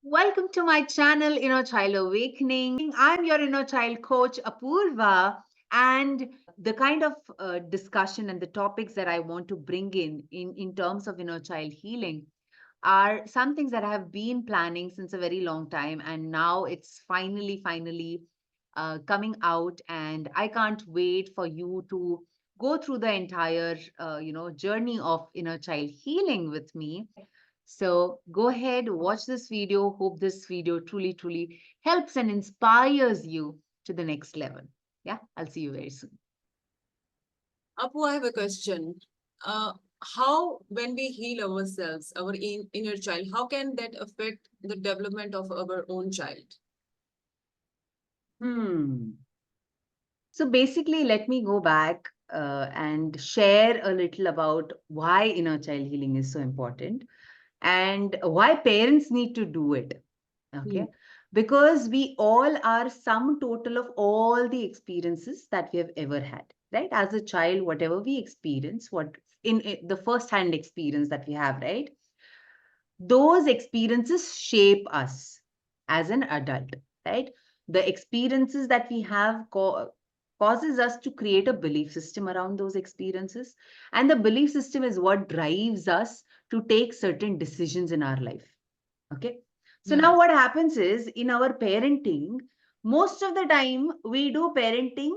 Welcome to my channel, Inner Child Awakening. I'm your inner child coach, Apurva, and the kind of discussion and the topics that I want to bring in terms of inner child healing are some things that I have been planning since a very long time, and now it's finally coming out, and I can't wait for you to go through the entire journey of inner child healing with me. So go ahead, watch this video. Hope this video truly helps and inspires you to the next level. Yeah, I'll see you very soon. Apu, I have a question. Uh, how, when we heal ourselves, our inner child, how can that affect the development of our own child? Hmm. So basically, let me go back and share a little about why inner child healing is so important and why parents need to do it. Hmm. Okay. Because we all are sum total of all the experiences that we have ever had, right? As a child, whatever we experience, what in the first hand experience that we have, right? Those experiences shape us as an adult, right? The experiences that we have causes us to create a belief system around those experiences, and the belief system is what drives us to take certain decisions in our life. Okay. So Yeah. now what happens is in our parenting, most of the time we do parenting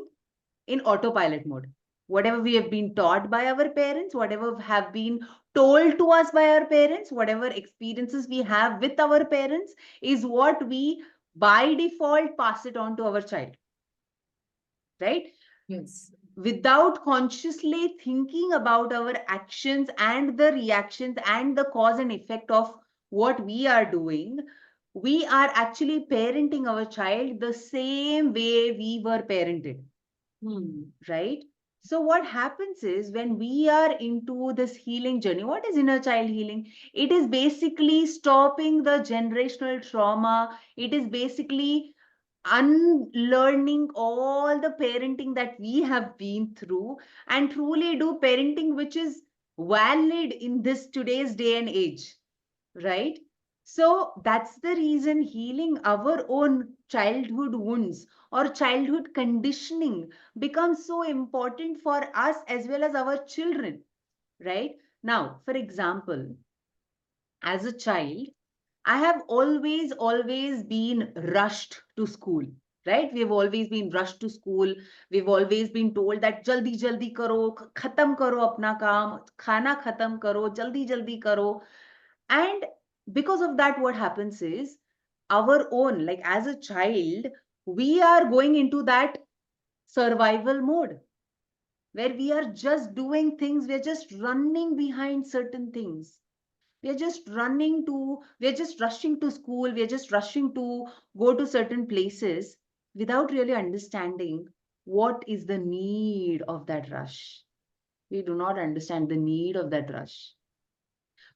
in autopilot mode. Whatever we have been taught by our parents, whatever have been told to us by our parents, whatever experiences we have with our parents is what we by default pass it on to our child, right? Yes. Without consciously thinking about our actions and the reactions and the cause and effect of what we are doing, we are actually parenting our child the same way we were parented, Hmm. right? So what happens is when we are into this healing journey, what is inner child healing? It is basically stopping the generational trauma. It is basically unlearning all the parenting that we have been through and truly do parenting which is valid in this today's day and age, right? So that's the reason healing our own childhood wounds or childhood conditioning becomes so important for us as well as our children, right? Now, for example, as a child, I have always been rushed to school, right? We've always been rushed to school. We've always been told that jaldi karo, khatam karo apna kaam, khana khatam karo, jaldi karo. And because of that, what happens is our own, like as a child, we are going into that survival mode where we are just doing things, we're just running behind certain things, we're just rushing to school, we're just rushing to go to certain places without really understanding what is the need of that rush. We do not understand the need of that rush.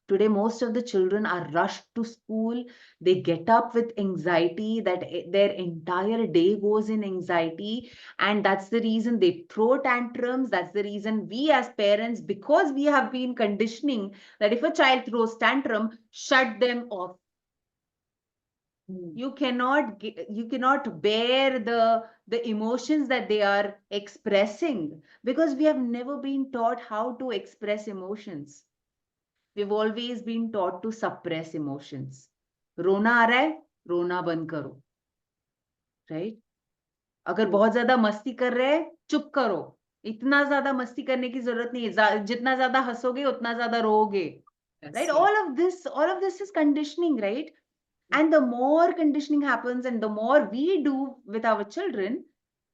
Today most of the children are rushed to school. They get up with anxiety that their entire day goes in anxiety, and that's the reason they throw tantrums. That's the reason we as parents, because we have been conditioning that if a child throws tantrum, shut them off. Hmm. You cannot bear the emotions that they are expressing because we have never been taught how to express emotions. We've always been taught to suppress emotions. रोना आ रहा है, रोना बंद करो, right? अगर Hmm. बहुत ज्यादा मस्ती कर रहे हैं, चुप करो. इतना ज्यादा मस्ती करने की जरूरत नहीं है. जितना ज्यादा हंसोगे उतना ज्यादा रोओगे, right? Yes. Yes. All of this is conditioning, right? And the more conditioning happens and the more we do with our children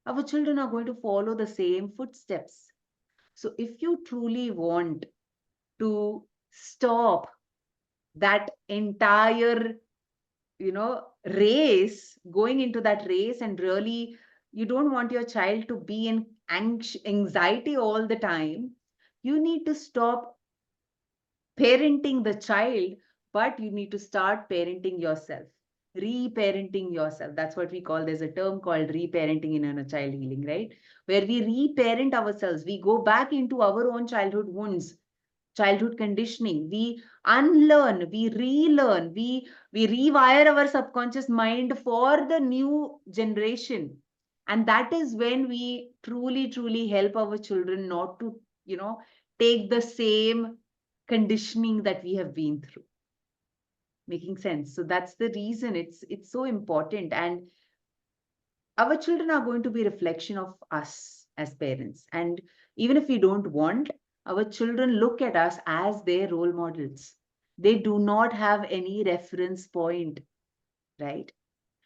are going to follow the same footsteps. So if you truly want to stop that entire race, going into that race, and really you don't want your child to be in anxiety all the time, you need to stop parenting the child, but you need to start parenting yourself, reparenting yourself. That's what we call, there's a term called reparenting in inner child healing, right? Where we reparent ourselves, we go back into our own childhood wounds, childhood conditioning. We unlearn, we relearn, we rewire our subconscious mind for the new generation. And that is when we truly help our children not to, take the same conditioning that we have been through. Making sense? So that's the reason it's so important. And our children are going to be a reflection of us as parents. And even if we don't want, our children look at us as their role models. They do not have any reference point, right?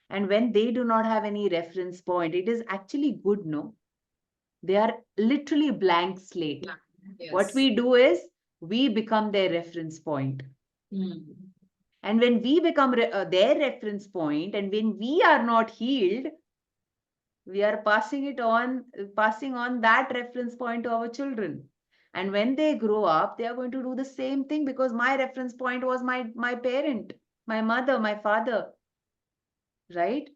And when they do not have any reference point, it is actually good, no? They are literally blank slate. What Yes. we do is we become their reference point. And when we become their reference point, and when we are not healed, we are passing on that reference point to our children. And when they grow up, they are going to do the same thing, because my reference point was my parent, my mother, my father, right?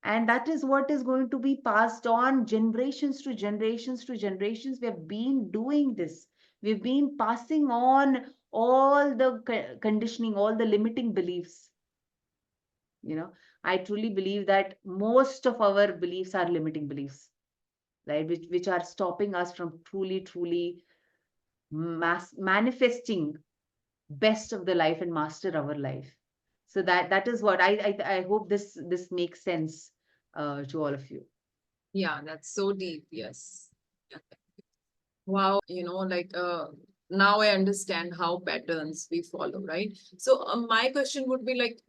And that is what is going to be passed on generations to generations to generations. We have been doing this. We've been passing on all the conditioning, all the limiting beliefs. I truly believe that most of our beliefs are limiting beliefs, right? Which are stopping us from truly manifesting best of the life and master our life. So that is what I hope this makes sense to all of you. Yeah, that's so deep. Yes. Wow, now I understand how patterns we follow, right? So my question would be like,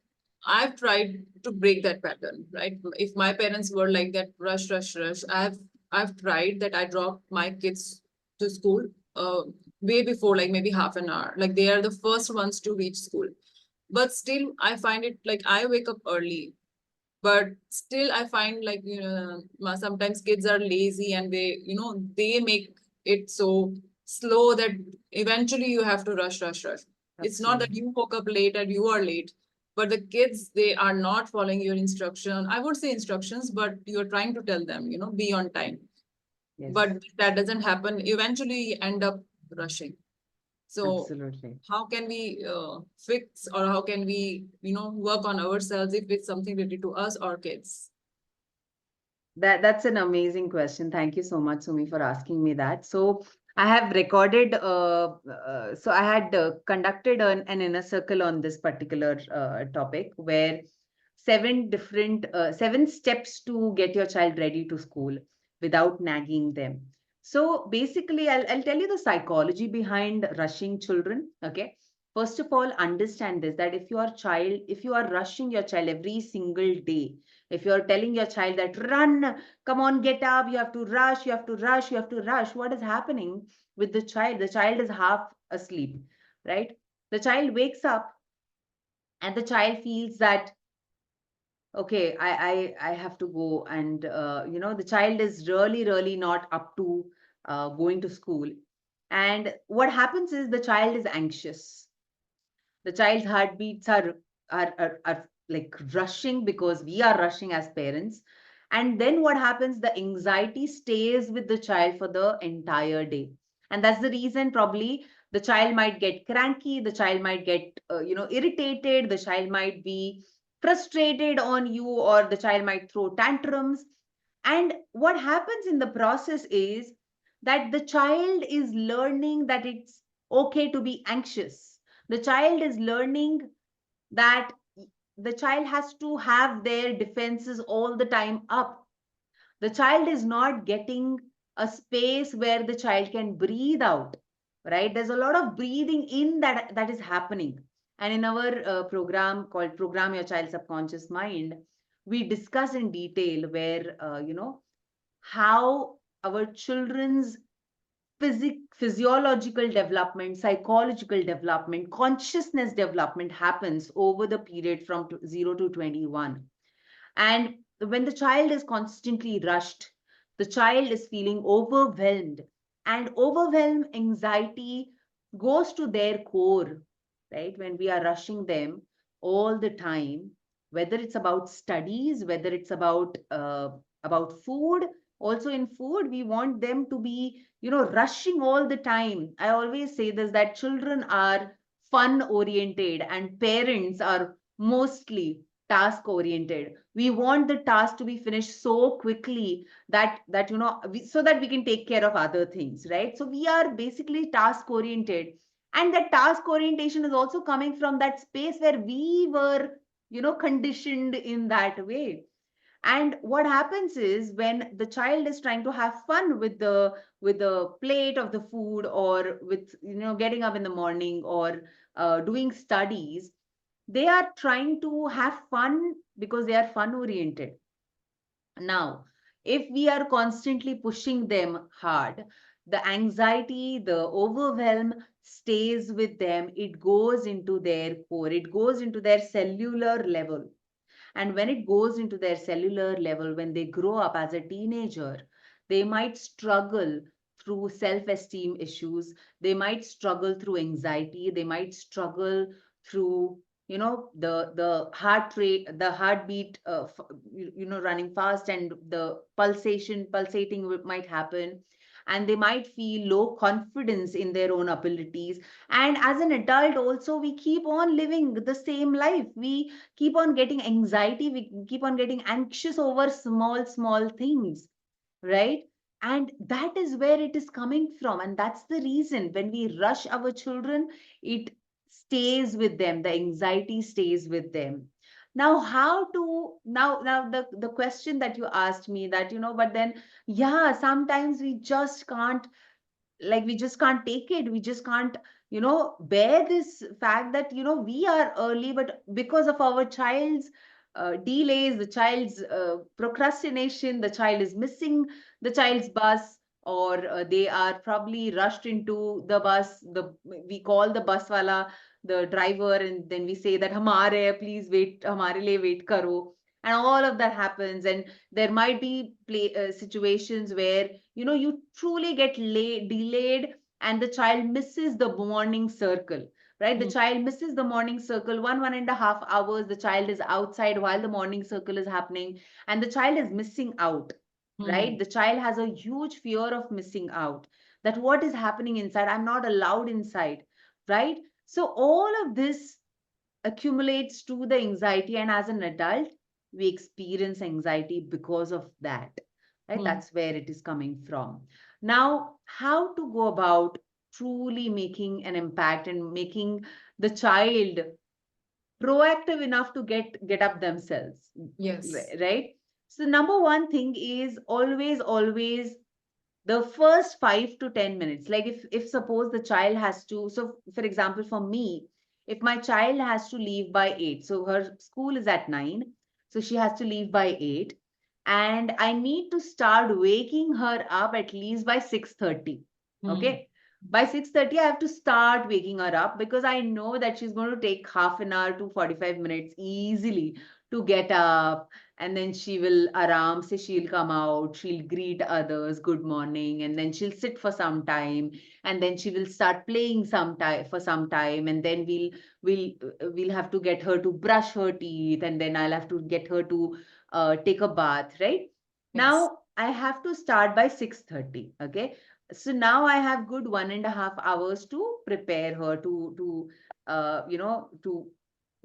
I've tried to break that pattern, right? If my parents were like that, rush, rush, rush, I've tried that. I drop my kids to school way before, like maybe half an hour. Like they are the first ones to reach school. But still, I find it like I wake up early, but still I find like, sometimes kids are lazy and they make it so slow that eventually you have to rush. It's not that Absolutely. you woke up late and you are late, but the kids, they are not following your instruction. I would say instructions, but you're trying to tell them, be on time. Yes, But that doesn't happen. Eventually you end up rushing. So absolutely. how can we fix, or how can we, work on ourselves if it's something related to us or kids? That's an amazing question. Thank you so much, Sumi, for asking me that. So I have recorded. So I had conducted an inner circle on this particular topic, where seven steps to get your child ready to school without nagging them. So basically, I'll tell you the psychology behind rushing children. Okay. First of all, understand this, that if you are rushing your child every single day, if you're telling your child that run, come on, get up, you have to rush, you have to rush, you have to rush, what is happening with the child? The child is half asleep, right? The child wakes up and the child feels that, okay, I have to go. And, the child is really not up to going to school. And what happens is the child is anxious. The child's heartbeats are like rushing, because we are rushing as parents. And then what happens, the anxiety stays with the child for the entire day. And that's the reason probably the child might get cranky, the child might get irritated, the child might be frustrated on you, or the child might throw tantrums. And what happens in the process is that the child is learning that it's okay to be anxious. The child is learning that the child has to have their defenses all the time up. The child is not getting a space where the child can breathe out, right? There's a lot of breathing in that is happening. And in our program called Program Your Child's Subconscious Mind, we discuss in detail where, how our children's physiological development, psychological development, consciousness development happens over the period from 0 to 21. And when the child is constantly rushed, the child is feeling overwhelmed, and overwhelm anxiety goes to their core, right? When we are rushing them all the time, whether it's about studies, whether it's about food, Also in food, we want them to be, rushing all the time. I always say this, that children are fun oriented and parents are mostly task oriented. We want the task to be finished so quickly that so that we can take care of other things, right? So we are basically task oriented, and that task orientation is also coming from that space where we were, conditioned in that way. And what happens is, when the child is trying to have fun with the plate of the food, or with, getting up in the morning, or doing studies, they are trying to have fun because they are fun oriented. Now, if we are constantly pushing them hard, the anxiety, the overwhelm stays with them. It goes into their core, it goes into their cellular level. And when it goes into their cellular level, when they grow up as a teenager, they might struggle through self-esteem issues. They might struggle through anxiety. They might struggle through, the heart rate, the heartbeat, running fast, and the pulsating might happen. And they might feel low confidence in their own abilities. And as an adult also, we keep on living the same life. We keep on getting anxiety, we keep on getting anxious over small things, right? And that is where it is coming from, and that's the reason when we rush our children, it stays with them, the anxiety stays with them. Now, how to now the question that you asked me, that, but then, yeah, sometimes we just can't, like, we just can't take it, we just can't, bear this fact that, we are early, but because of our child's delays, the child's procrastination, the child is missing the child's bus, or they are probably rushed into the bus. We call the bus wala, the driver, and then we say that hamare please wait, hamare liye wait karo. And all of that happens, and there might be situations where, you truly get delayed, and the child misses the morning circle, right? The Mm, child misses the morning circle. 1.5 hours the child is outside while the morning circle is happening, and the child is missing out, right? mm, The child has a huge fear of missing out, that what is happening inside, I'm not allowed inside, right? So all of this accumulates to the anxiety, and as an adult we experience anxiety because of that, right? mm. That's where it is coming from. Now, how to go about truly making an impact and making the child proactive enough to get up themselves, Yes. right? So number one thing is, always the first 5 to 10 minutes. Like, if suppose the child has to, so for example, for me, if my child has to leave by 8, so her school is at 9, so she has to leave by 8, and I need to start waking her up at least by 6:30. Mm, Okay, by 6:30 I have to start waking her up, because I know that she's going to take half an hour to 45 minutes easily to get up. And then she will aram say, she'll come out, she'll greet others good morning, and then she'll sit for some time, and then she will start playing some time for some time, and then we'll have to get her to brush her teeth, and then I'll have to get her to take a bath, right? yes. Now I have to start by 6:30. Okay, so now I have good 1.5 hours to prepare her to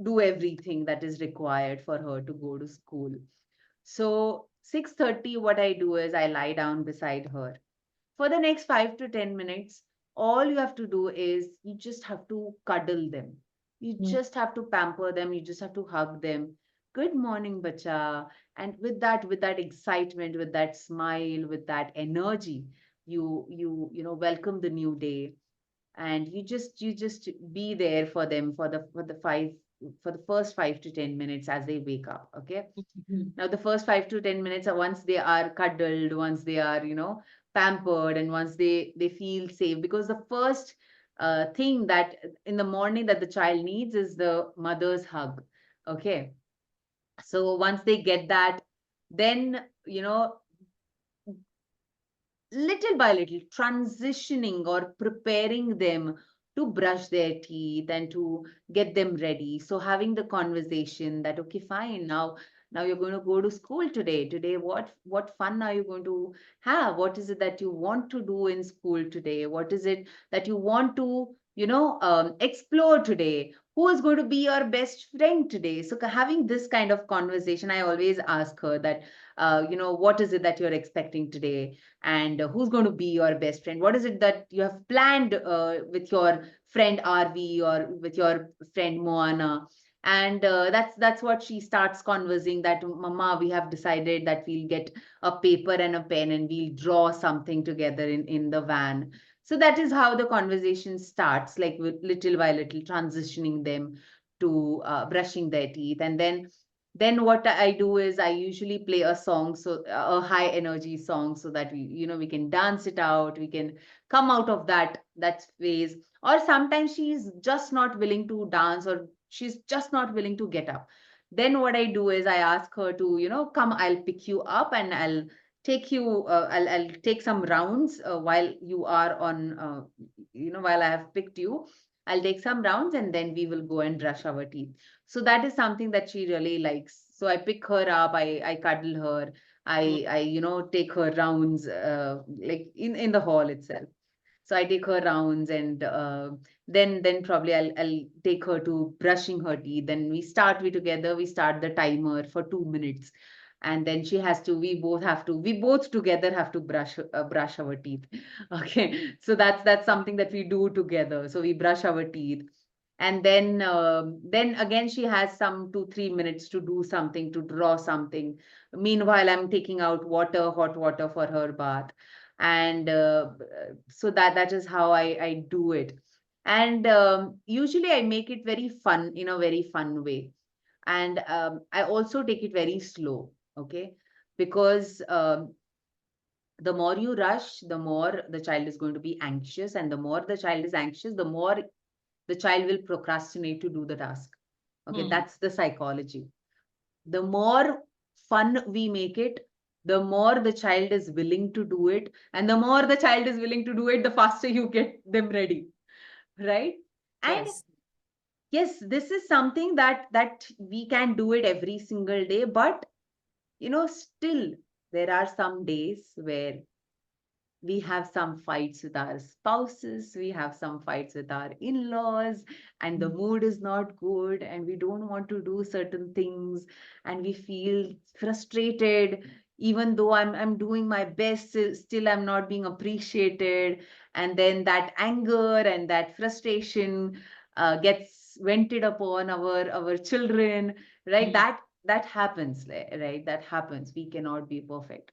do everything that is required for her to go to school. So 6:30, what I do is I lie down beside her. For the next 5 to 10 minutes, all you have to do is you just have to cuddle them. You Mm, just have to pamper them. You just have to hug them. Good morning, bacha. And with that excitement, with that smile, with that energy, you welcome the new day, and you just be there for them for the first 5 to 10 minutes as they wake up. Okay, mm, now the first 5 to 10 minutes are, once they are cuddled, once they are, pampered, and once they feel safe, because the first thing that in the morning that the child needs is the mother's hug. Okay, so once they get that, then, little by little transitioning or preparing them to brush their teeth and to get them ready. So having the conversation that, okay, fine, now Now you're going to go to school today. What fun are you going to have? What is it that you want to do in school today? What is it that you want to, explore today? Who is going to be your best friend today? So having this kind of conversation, I always ask her that, what is it that you're expecting today? And who's going to be your best friend? What is it that you have planned with your friend RV or with your friend Moana? And that's what she starts conversing, that mama, we have decided that we'll get a paper and a pen and we'll draw something together in the van. So that is how the conversation starts, like with little by little transitioning them to brushing their teeth. And then what I do is I usually play a song, so a high energy song, so that we can dance it out, we can come out of that phase. Or sometimes she's just not willing to dance, or she's just not willing to get up. Then what I do is I ask her to, come, I'll pick you up and I'll take you, I'll take some rounds while you are on, while I have picked you. I'll take some rounds and then we will go and brush our teeth. So that is something that she really likes. So I pick her up, I cuddle her, Mm. I take her rounds, like in the hall itself. So I take her rounds, and then probably I'll take her to brushing her teeth. Then we together, we start the timer for 2 minutes. And then we both together have to brush our teeth. Okay. So that's something that we do together. So we brush our teeth. And then again she has some 2-3 minutes to do something, to draw something. Meanwhile, I'm taking out hot water for her bath. And so that is how I do it. And usually I make it very fun, in a very fun way. And I also take it very slow. Okay. Because the more you rush, the more the child is going to be anxious, and the more the child is anxious, the more the child will procrastinate to do the task. Okay, Hmm. that's the psychology. The more fun we make it, the more the child is willing to do it. And the more the child is willing to do it, the faster you get them ready. Right? And Yes. yes, this is something that we can do it every single day. But, still, there are some days where we have some fights with our spouses, we have some fights with our in-laws, and the Mm. mood is not good, and we don't want to do certain things, and we feel frustrated. Even though I'm doing my best, still I'm not being appreciated. And then that anger and that frustration gets vented upon our children, right? Mm. That happens, right? That happens. We cannot be perfect.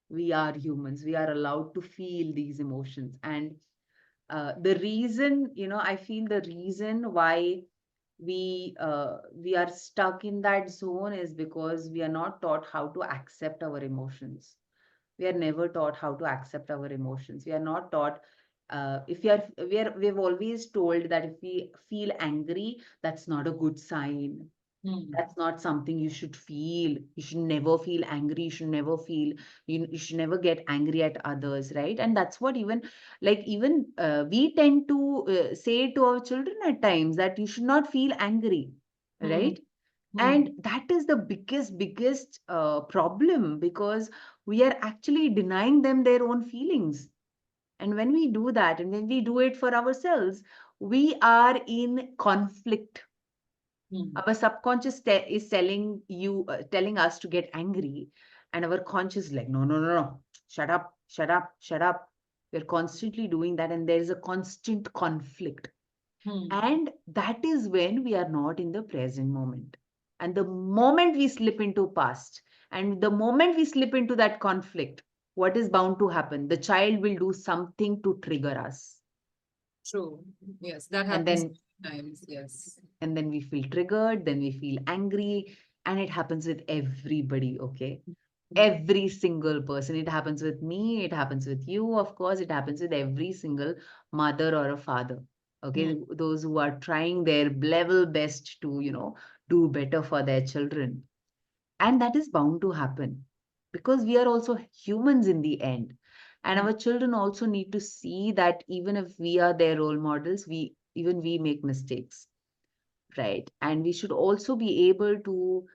We are humans, we are allowed to feel these emotions. And the reason, I feel the reason why we are stuck in that zone is because we are not taught how to accept our emotions. We are never taught how to accept our emotions. We are not taught, if we've always told that if we feel angry, that's not a good sign. Mm. That's not something you should feel. You should never feel angry. You should never feel, you should never get angry at others, right? And that's what even we tend to say to our children at times, that you should not feel angry, Mm. right? And Mm. that is the biggest problem, because we are actually denying them their own feelings. And when we do that, and when we do it for ourselves, we are in conflict. Mm. Our subconscious is telling us to get angry, and our conscious is like, no, no, no, no, shut up, shut up, shut up. We're constantly doing that, and there is a constant conflict. Mm. And that is when we are not in the present moment. And the moment we slip into past, and the moment we slip into that conflict, what is bound to happen? The child will do something to trigger us. True. Yes, that And happens then times. Yes. we feel triggered, then we feel angry. And it happens with everybody. Okay, Mm. every single person. It happens with me, it happens with you, of course, it happens with every single mother or a father. Okay, Mm. those who are trying their level best to, do better for their children. And that is bound to happen, because we are also humans in the end. And Mm. our children also need to see that even if we are their role models, we make mistakes, right? And we should also be able to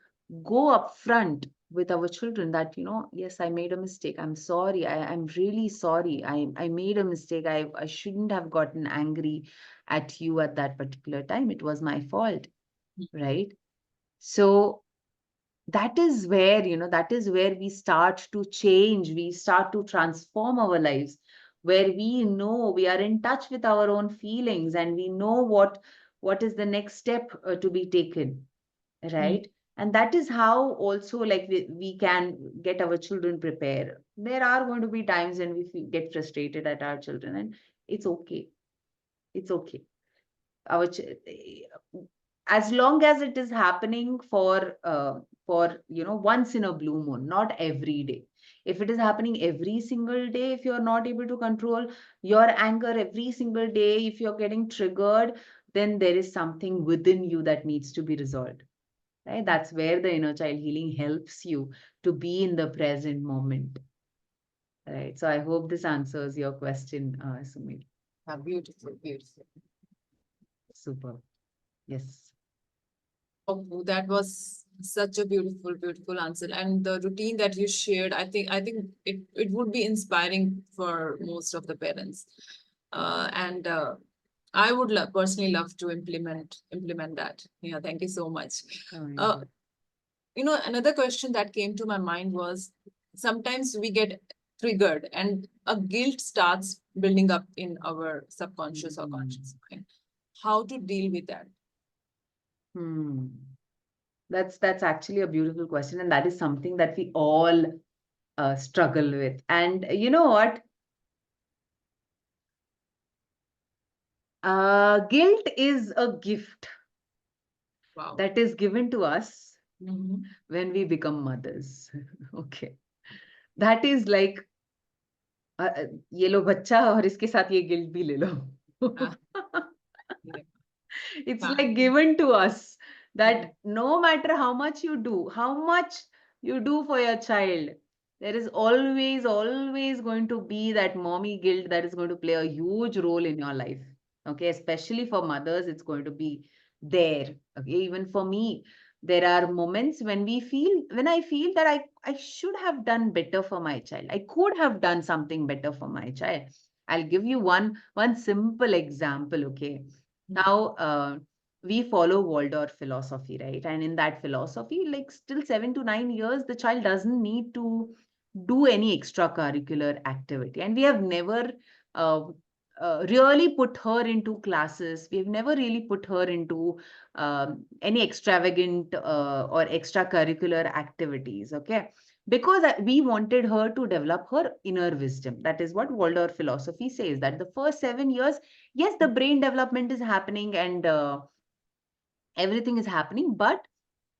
go up front with our children that, yes, I made a mistake. I'm sorry. I'm really sorry. I made a mistake. I shouldn't have gotten angry at you at that particular time. It was my fault, right? So that is where we start to change. We start to transform our lives, where we know we are in touch with our own feelings, and we know what is the next step to be taken, Mm. right? And that is how also, like, we can get our children prepared. There are going to be times when we get frustrated at our children, and it's okay. It's okay. Our as long as it is happening for once in a blue moon, not every day. If it is happening every single day, if you're not able to control your anger every single day, if you're getting triggered, then there is something within you that needs to be resolved, right? That's where the inner child healing helps you to be in the present moment, right? So I hope this answers your question, Sumit. Yeah, beautiful, beautiful. Super. Yes. Oh, that was such a beautiful, beautiful answer. And the routine that you shared, I think it would be inspiring for most of the parents. And I would personally love to implement that. Yeah, thank you so much. Uh, Amazing. Another question that came to my mind was sometimes we get triggered and a guilt starts building up in our subconscious or conscious mind. How to deal with that? Hmm. That's actually a beautiful question, and that is something that we all struggle with. And you know what? Guilt is a gift Wow. that is given to us Mhm. when we become mothers. Okay, that is like, ये लो बच्चा और इसके साथ ये guilt भी ले लो. Ah, yeah. It's Ah, like given to us that no matter how much you do for your child, there is always going to be that mommy guilt that is going to play a huge role in your life. Okay, especially for mothers, it's going to be there. Okay, even for me, there are moments when I feel that I should have done better for my child. I could have done something better for my child. I'll give you one simple example. Okay, now, we follow Waldorf philosophy, right? And in that philosophy, like, still 7 to 9 years, the child doesn't need to do any extracurricular activity. And we have never uh, really put her into classes. We've never really put her into any extravagant or extracurricular activities, okay? Because we wanted her to develop her inner wisdom. That is what Waldorf philosophy says, that the first 7 years, yes, the brain development is happening, and everything is happening, but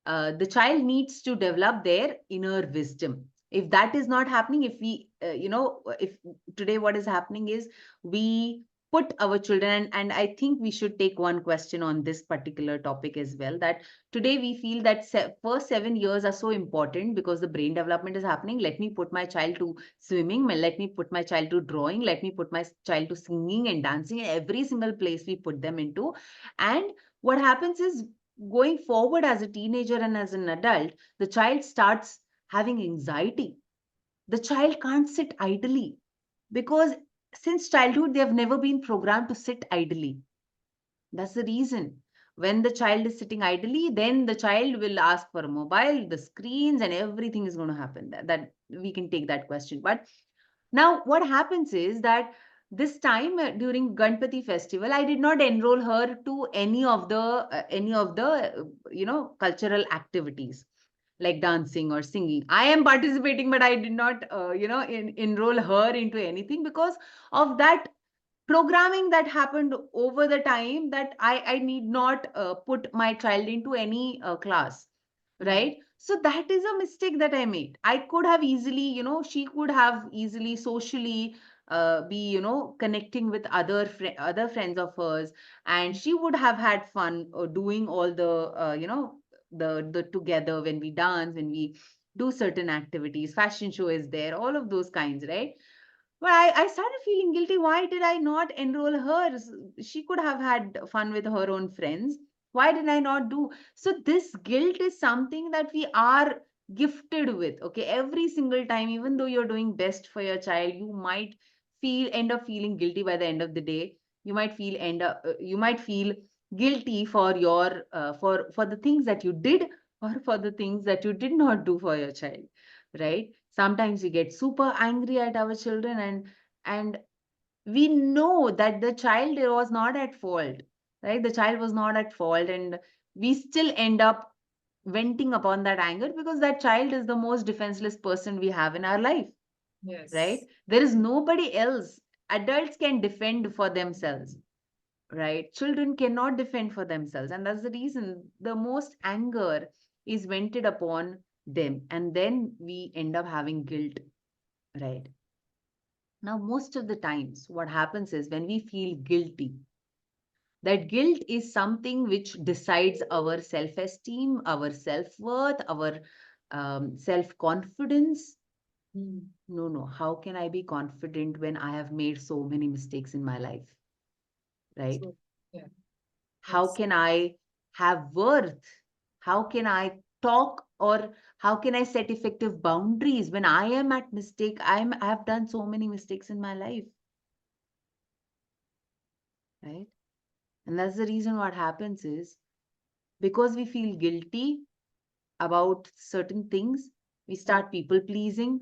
the child needs to develop their inner wisdom. If that is not happening, if we if today what is happening is we put our children, and I think we should take one question on this particular topic as well, that today we feel that first 7 years are so important because the brain development is happening. Let me put my child to swimming, let me put my child to drawing, let me put my child to singing and dancing, and every single place we put them into. And what happens is, going forward as a teenager and as an adult, the child starts having anxiety. The child can't sit idly because since childhood, they have never been programmed to sit idly. That's the reason. When the child is sitting idly, then the child will ask for a mobile, the screens, and everything is going to happen. That we can take that question. But now, what happens is that this time during Ganpati festival, I did not enroll her to any of the cultural activities like dancing or singing. I am participating, but I did not enroll her into anything because of that programming that happened over the time, that I need not put my child into any class, right? So that is a mistake that I made. I could have easily, she could have easily socially be, connecting with other friends of hers, and she would have had fun doing all the the together, when we dance, when we do certain activities, fashion show is there, all of those kinds, right? But I started feeling guilty. Why did I not enroll her? She could have had fun with her own friends. Why did I not do? So this guilt is something that we are gifted with. Okay, every single time, even though you're doing best for your child, you might end up feeling guilty by the end of the day. You might feel guilty for your for the things that you did, or for the things that you did not do for your child, right? Sometimes we get super angry at our children, and we know that the child was not at fault, right? The child was not at fault, and we still end up venting upon that anger, because that child is the most defenseless person we have in our life, right? Yes. There is nobody else. Adults can defend for themselves, right? Children cannot defend for themselves, and that's the reason the most anger is vented upon them, and then we end up having guilt, right? Now, most of the times, what happens is when we feel guilty, that guilt is something which decides our self esteem, our self worth, our self confidence. Mm. No, no. How can I be confident when I have made so many mistakes in my life? Right? So, yeah, How yes. can I have worth? How can I talk, or how can I set effective boundaries when I am at mistake? I have done so many mistakes in my life. Right? And that's the reason what happens is, because we feel guilty about certain things, we start people pleasing,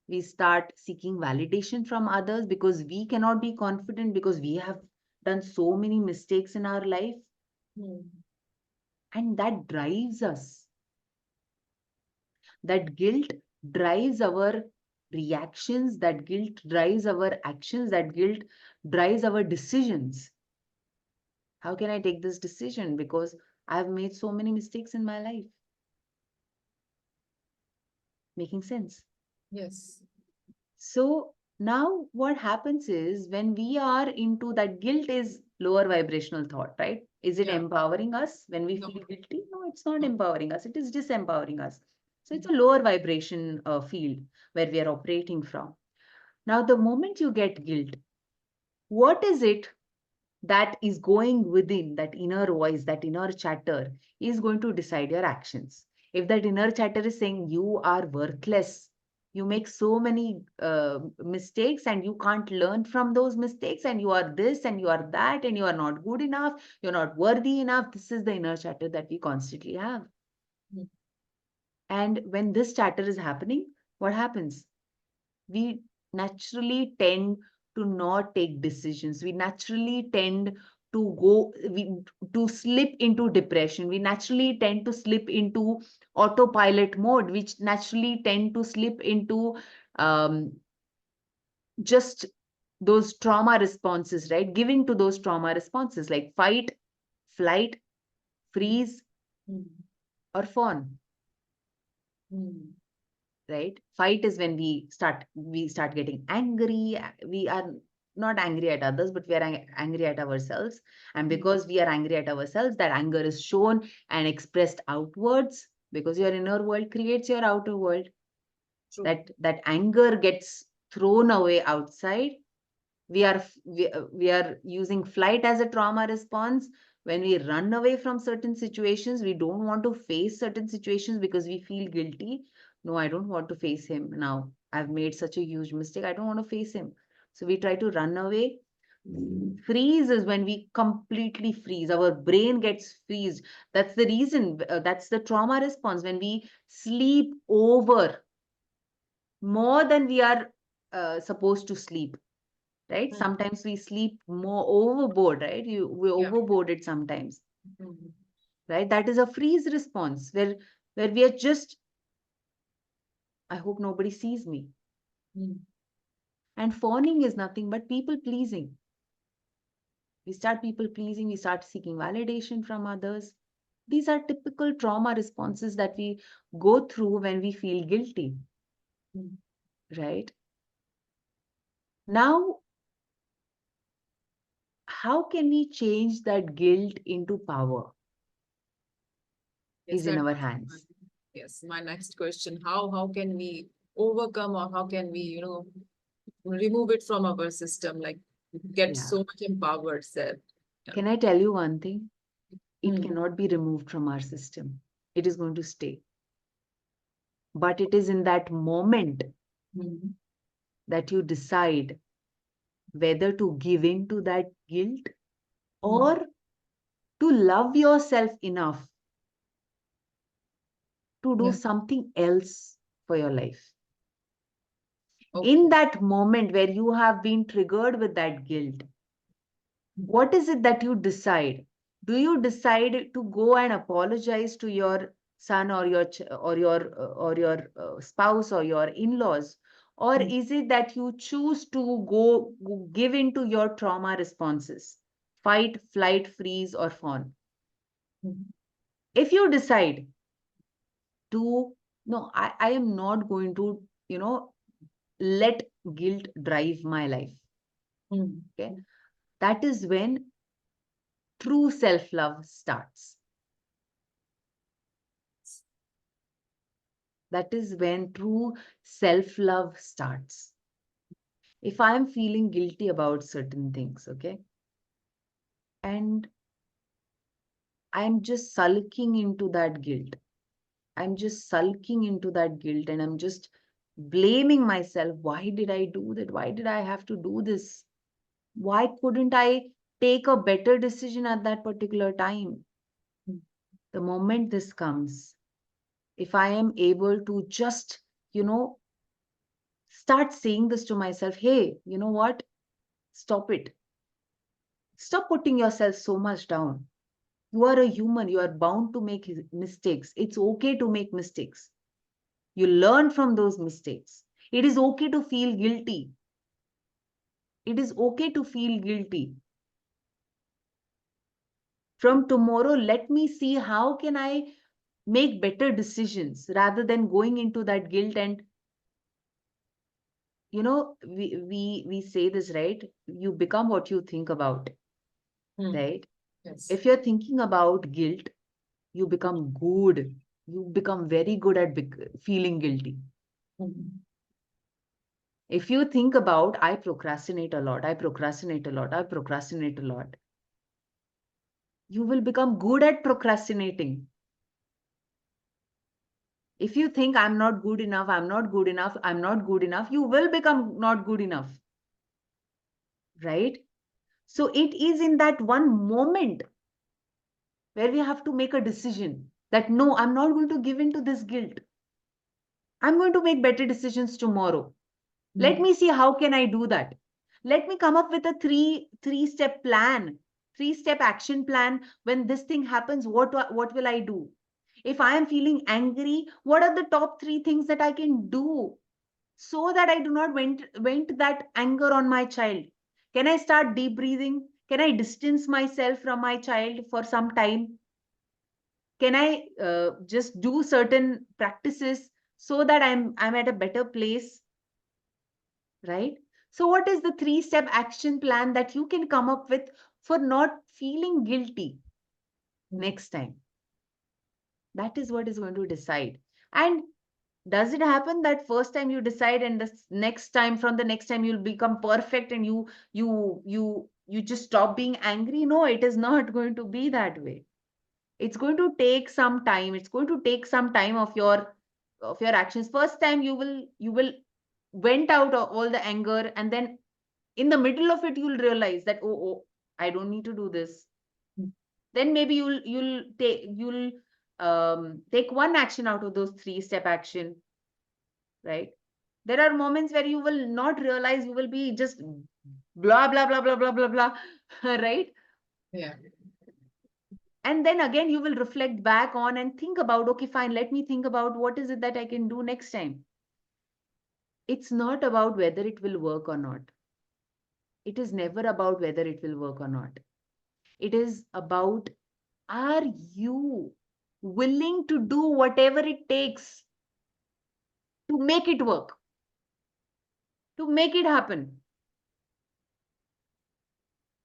we start seeking validation from others, because we cannot be confident because we have done so many mistakes in our life, Mm. and that drives us. That guilt drives our reactions, that guilt drives our actions, that guilt drives our decisions. How can I take this decision because I've made so many mistakes in my life? Making sense? Yes. So now what happens is, when we are into that, guilt is lower vibrational thought, right? Is it Yeah. empowering us when we No. feel guilty? No, it's not No. empowering us. It is disempowering us. So it's Mm. a lower vibration field where we are operating from. Now, the moment you get guilt, what is it that is going within, that inner voice, that inner chatter is going to decide your actions? If that inner chatter is saying you are worthless, you make so many mistakes and you can't learn from those mistakes, and you are this and you are that, and you are not good enough, you're not worthy enough, this is the inner chatter that we constantly have. Mm. And when this chatter is happening, what happens? We naturally tend to not take decisions. We naturally tend to slip into depression. We naturally tend to slip into autopilot mode, which naturally tend to slip into um, just those trauma responses, right? Giving to those trauma responses like fight, flight, freeze, Mm. or fawn. Mm. Right? Fight is when we start getting angry. We are not angry at others, but we are angry at ourselves, and Mm. because we are angry at ourselves, that anger is shown and expressed outwards, because your inner world creates your outer world. True. That anger gets thrown away outside. We are using flight as a trauma response. When we run away from certain situations, we don't want to face certain situations because we feel guilty. No, I don't want to face him now. I've made such a huge mistake, I don't want to face him. So we try to run away. Freeze is when we completely freeze, our brain gets freezed. That's the reason, that's the trauma response, when we sleep over more than we are supposed to sleep, right? Mm. Sometimes we sleep more overboard, right? We Yeah. overboarded sometimes, Mm. right? That is a freeze response where we are just, I hope nobody sees me. Mm. And fawning is nothing but people pleasing. We start people pleasing, we start seeking validation from others. These are typical trauma responses that we go through when we feel guilty, Mm. right? Now, how can we change that guilt into power? Yes, Is in that our was hands. yes, my next question. How can we overcome, or how can we, remove it from our system, like get Yeah. so much empowered self? Yeah. Can I tell you one thing? It Mm. cannot be removed from our system. It is going to stay. But it is in that moment Mm. that you decide whether to give in to that guilt or to love yourself enough to do Yeah. something else for your life. Okay. In that moment where you have been triggered with that guilt, what is it that you decide? Do you decide to go and apologize to your son or your spouse or your in-laws, or Mm. is it that you choose to go give into your trauma responses, fight, flight, freeze, or fawn? Mm. If you decide to, no, I am not going to, let guilt drive my life. Mm. Okay, that is when true self-love starts. That is when true self-love starts. If I'm feeling guilty about certain things, okay, and I'm just sulking into that guilt, I'm just sulking into that guilt and I'm just blaming myself. Why did I do that? Why did I have to do this? Why couldn't I take a better decision at that particular time? Mm. The moment this comes, if I am able to just, start saying this to myself, hey, you know what? Stop it. Stop putting yourself so much down. You are a human. You are bound to make mistakes. It's okay to make mistakes. You learn from those mistakes. It is okay to feel guilty. It is okay to feel guilty. From tomorrow, let me see how can I make better decisions rather than going into that guilt. And we say this, right? You become what you think about, Mm. right? Yes. If you're thinking about guilt, you become good. You become very good at feeling guilty. Mm. If you think about, I procrastinate a lot, I procrastinate a lot, I procrastinate a lot, you will become good at procrastinating. If you think I'm not good enough, I'm not good enough, I'm not good enough, you will become not good enough. Right? So it is in that one moment where we have to make a decision that no, I'm not going to give in to this guilt. I'm going to make better decisions tomorrow. Let Mm. me see how can I do that. Let me come up with a three-step plan, three-step action plan. When this thing happens, what will I do? If I am feeling angry, what are the top three things that I can do so that I do not vent that anger on my child? Can I start deep breathing? Can I distance myself from my child for some time? Can I just do certain practices so that I'm at a better place, right? So what is the three-step action plan that you can come up with for not feeling guilty next time? That is what is going to decide. And does it happen that first time you decide and the next time, from the next time, you'll become perfect and you just stop being angry? No, it is not going to be that way. It's going to take some time. It's going to take some time of your actions. First time you will vent out all the anger, and then in the middle of it you'll realize that, oh, I don't need to do this. Mm. Then maybe you'll take one action out of those three-step action, right? There are moments where you will not realize, you will be just blah blah blah blah blah blah blah right? Yeah. And then again you will reflect back on and think about, okay, fine, let me think about what is it that I can do next time. It's not about whether it will work or not. It is never about whether it will work or not. It is about, are you willing to do whatever it takes to make it work, to make it happen?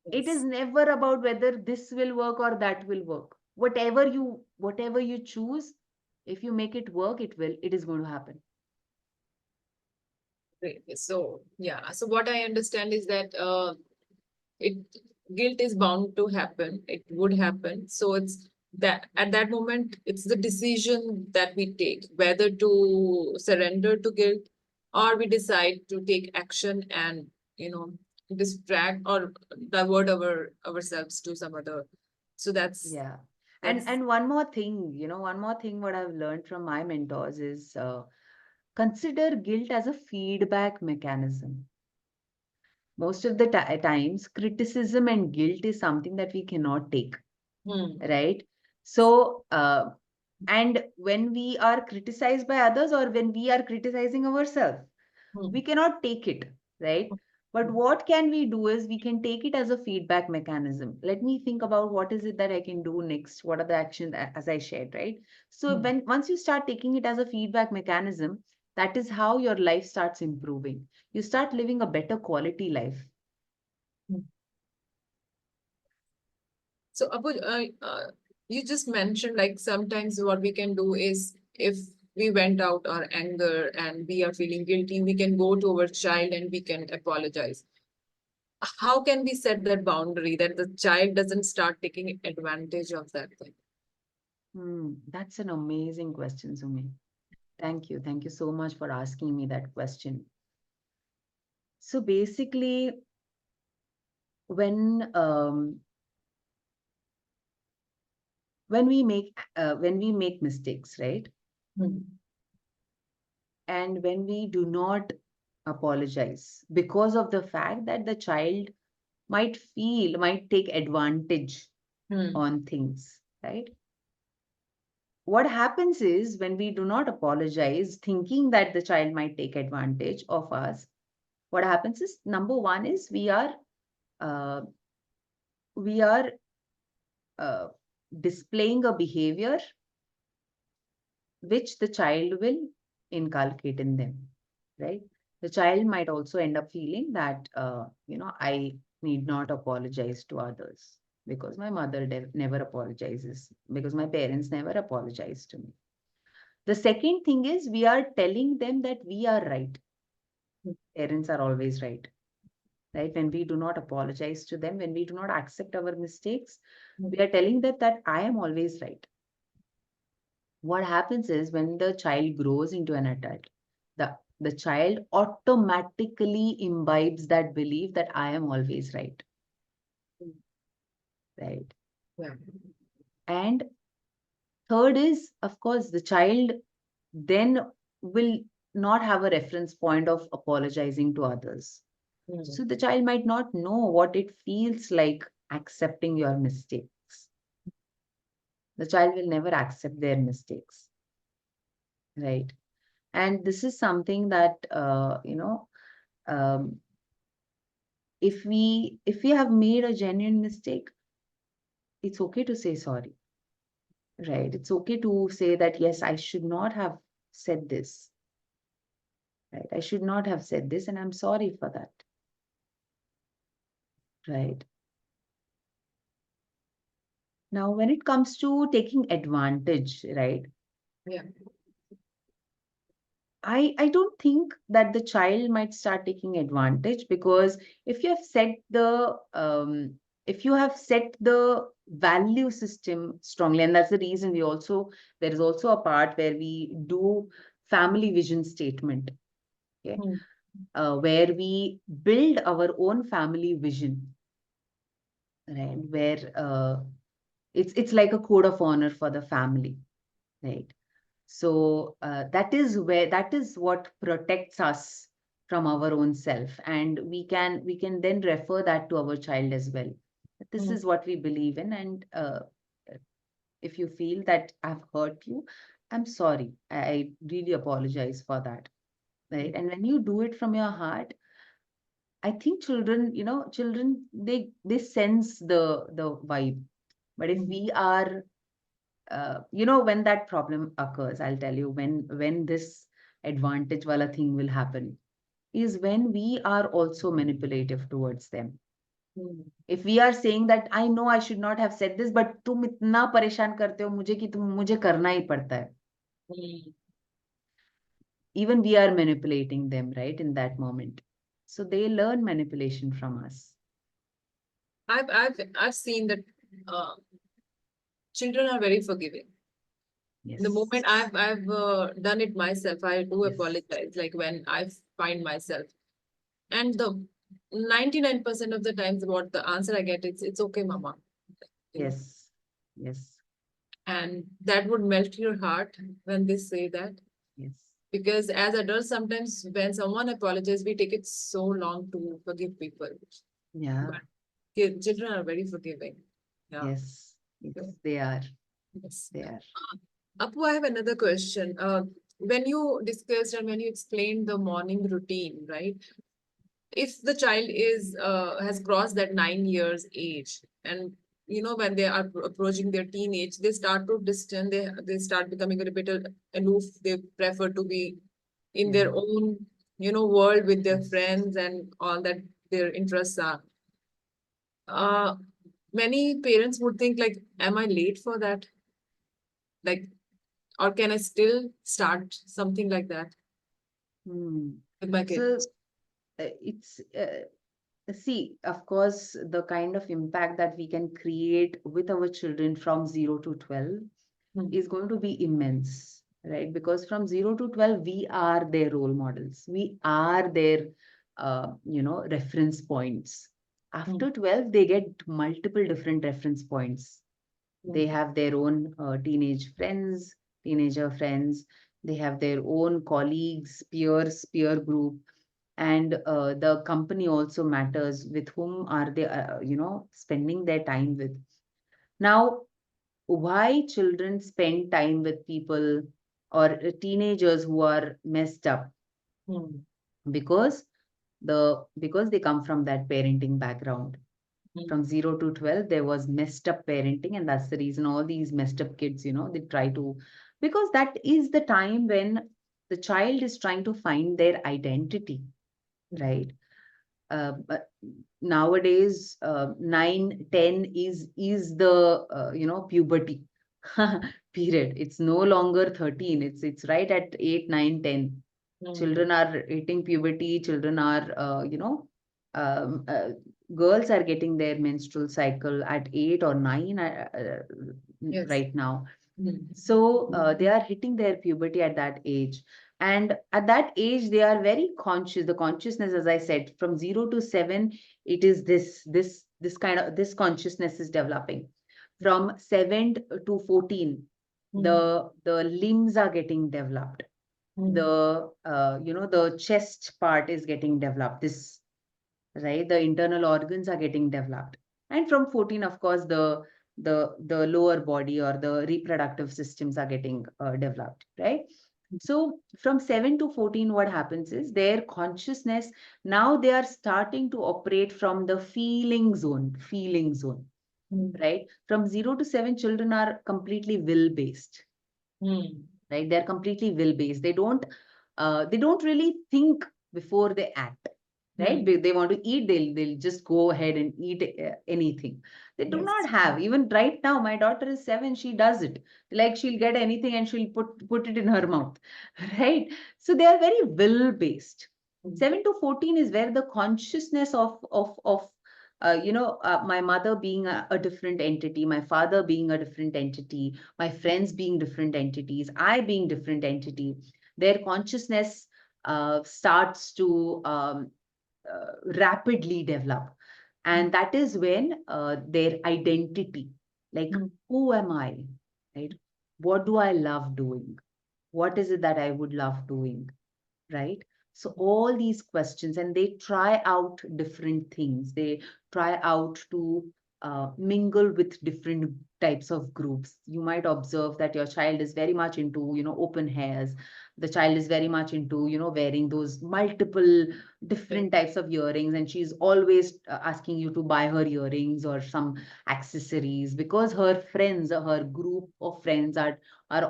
It is Yes. never about whether this will work or that will work. Whatever you choose, if you make it work, it is going to happen. Great. So yeah. So what I understand is that it guilt is bound to happen. It would happen. So it's that at that moment, it's the decision that we take, whether to surrender to guilt or we decide to take action and, you know, distract or divert ourselves to some other. So Yeah. that's And one more thing, one more thing what I've learned from my mentors is consider guilt as a feedback mechanism. Most of the times, criticism and guilt is something that we cannot take, right? So, and when we are criticized by others or when we are criticizing ourselves, we cannot take it, right? But what can we do is we can take it as a feedback mechanism. Let me think about what is it that I can do next. What are the actions as I shared, right? So once you start taking it as a feedback mechanism, that is how your life starts improving. You start living a better quality life. So, Abu, you just mentioned like sometimes what we can do is if we went out our anger and we are feeling guilty, we can go to our child and we can apologize. How can we set that boundary that the child doesn't start taking advantage of that thing? That's an amazing question, Sumi. Thank you. Thank you so much for asking me that question. So basically, when we make mistakes, right? And when we do not apologize because of the fact that the child might take advantage on things, right? What happens is when we do not apologize, thinking that the child might take advantage of us, what happens is number one is uh, we are uh, displaying a behavior which the child will inculcate in them, right? The child might also end up feeling that, I need not apologize to others because my mother never apologizes, because my parents never apologize to me. The second thing is we are telling them that we are right. Parents are always right, right? When we do not apologize to them, when we do not accept our mistakes, we are telling them that I am always right. What happens is when the child grows into an adult, the child automatically imbibes that belief that I am always right. Right. Yeah. And third is, of course, the child then will not have a reference point of apologizing to others. So the child might not know what it feels like accepting your mistakes. The child will never accept their mistakes. Right. And this is something that, um, if we have made a genuine mistake, it's okay to say sorry, right? It's okay to say that, yes, I should not have said this, right? I should not have said this, and I'm sorry for that, right? Now, when it comes to taking advantage, right? Yeah. I don't think that the child might start taking advantage, because if you have set the value system strongly, and that's the reason there is also a part where we do family vision statement, okay, where we build our own family vision, right? Where it's like a code of honor for the family, right? So that is what protects us from our own self, and we can then refer that to our child as well. This is what we believe in, and if you feel that I've hurt you, I'm sorry. I really apologize for that, right? And when you do it from your heart, I think children, they sense the vibe. But if we are when that problem occurs, I'll tell you when this advantage wala thing will happen is when we are also manipulative towards them. If we are saying that I know I should not have said this, but तुम इतना परेशान करते हो मुझे कि मुझे करना ही पड़ता है. Even we are manipulating them, right, in that moment. So they learn manipulation from us. I've seen that uh, children are very forgiving. The Yes. moment I've done it myself, I do Yes. apologize. Like when I find myself, and the 99% of the times, what the answer I get is, "It's okay, mama." You know, Yes. Yes. and that would melt your heart when they say that. Yes. Because as adults, sometimes when someone apologizes, we take it so long to forgive people. Yeah. But children are very forgiving. Yeah. Yes. Yes. So, They are. yes. They are. Apu, I have another question. When you discussed and when you explained the morning routine, right? If the child is has crossed that 9 years age, and when they are approaching their teenage, they start to distance. They start becoming a bit aloof. They prefer to be in Yeah. their own world with their Yes. friends and all that their interests are. Uh, Many parents would think like, am I late for that? Like, or can I still start something like that Hmm. with my kid? So it's see, of course, the kind of impact that we can create with our children from 0 to 12 Hmm. is going to be immense, right? Because from 0 to 12, we are their role models. We are their, reference points. Hmm. After 12, they get multiple different reference points. Hmm. They have their own teenager friends. They have their own colleagues, peers, peer group, and the company also matters. With whom are they, spending their time with? Now, why children spend time with people or teenagers who are messed up? Hmm. Because because they come from that parenting background. Hmm. From 0 to 12 there was messed up parenting, and that's the reason all these messed up kids, they try to, because that is the time when the child is trying to find their identity, right? But nowadays 9 10 is the puberty period. It's no longer 13, it's right at 8 9 10. Hmm. Children are hitting puberty. Children are um, uh, girls are getting their menstrual cycle at 8 or 9 Yes. right now. Hmm. So they are hitting their puberty at that age. And at that age, they are very conscious. The consciousness, as I said, from 0 to 7, it is this consciousness is developing. From 7 to 14, Hmm. the limbs are getting developed. Hmm. The chest part is getting developed. This, right? The internal organs are getting developed. And from 14, of course, the lower body or the reproductive systems are getting developed, right? So from 7 to 14, what happens is their consciousness, now they are starting to operate from the feeling zone, Hmm. right? From 0 to 7, children are completely will based, Hmm. right? They're completely will based. They don't really think before they act, right? Hmm. They want to eat, they'll just go ahead and eat anything. They do Yes. not have, even right now, my daughter is 7, she does it. Like, she'll get anything and she'll put it in her mouth, right? So they are very will based. Hmm. 7 to 14 is where the consciousness of my mother being a different entity, my father being a different entity, my friends being different entities, I being different entity, their consciousness starts to rapidly develop. Hmm. And that is when their identity, like, Hmm. who am I, right? What do I love doing? What is it that I would love doing, right? So all these questions, and they try out different things. They try out to mingle with different types of groups. You might observe that your child is very much into, open hairs. The child is very much into, wearing those multiple different types of earrings, and she's always asking you to buy her earrings or some accessories, because her friends or her group of friends are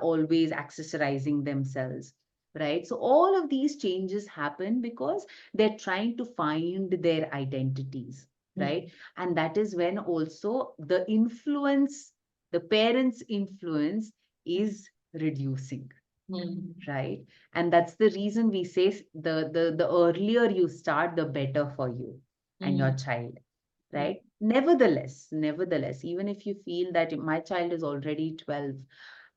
always accessorizing themselves, right? So all of these changes happen because they're trying to find their identities, Hmm. right? And that is when also the parents' influence is reducing, Hmm. right? And that's the reason we say the earlier you start, the better for you and Hmm. your child, right? Nevertheless, even if you feel that my child is already 12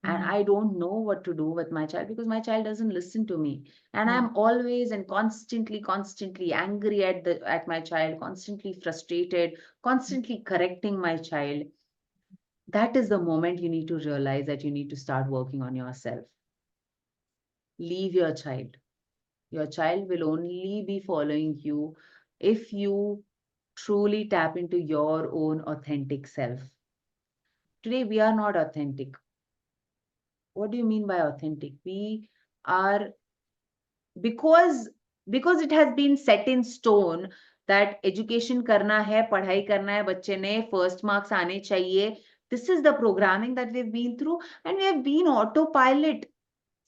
and I don't know what to do with my child because my child doesn't listen to me, and I'm always and constantly angry at my child, constantly frustrated, constantly correcting my child, that is the moment you need to realize that you need to start working on yourself. Leave your child. Your child will only be following you if you truly tap into your own authentic self. Today, we are not authentic. What do you mean by authentic? We are, because it has been set in stone that education karna hai, padhai karna hai, bachche ne first marks aane chahiye. This is the programming that we've been through, and we have been autopilot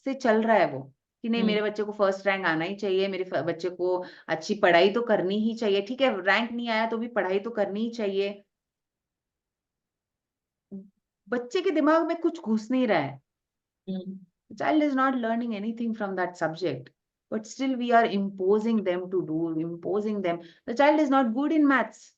से चल रहा है वो, कि नहीं मेरे बच्चे को फर्स्ट रैंक आना ही चाहिए, मेरे बच्चे को अच्छी पढ़ाई तो करनी ही चाहिए, ठीक है रैंक नहीं आया तो भी पढ़ाई तो करनी ही चाहिए. बच्चे के दिमाग में कुछ घुस नहीं रहा है. The child is not learning anything from that subject, but still we are imposing them. The child is not good in maths,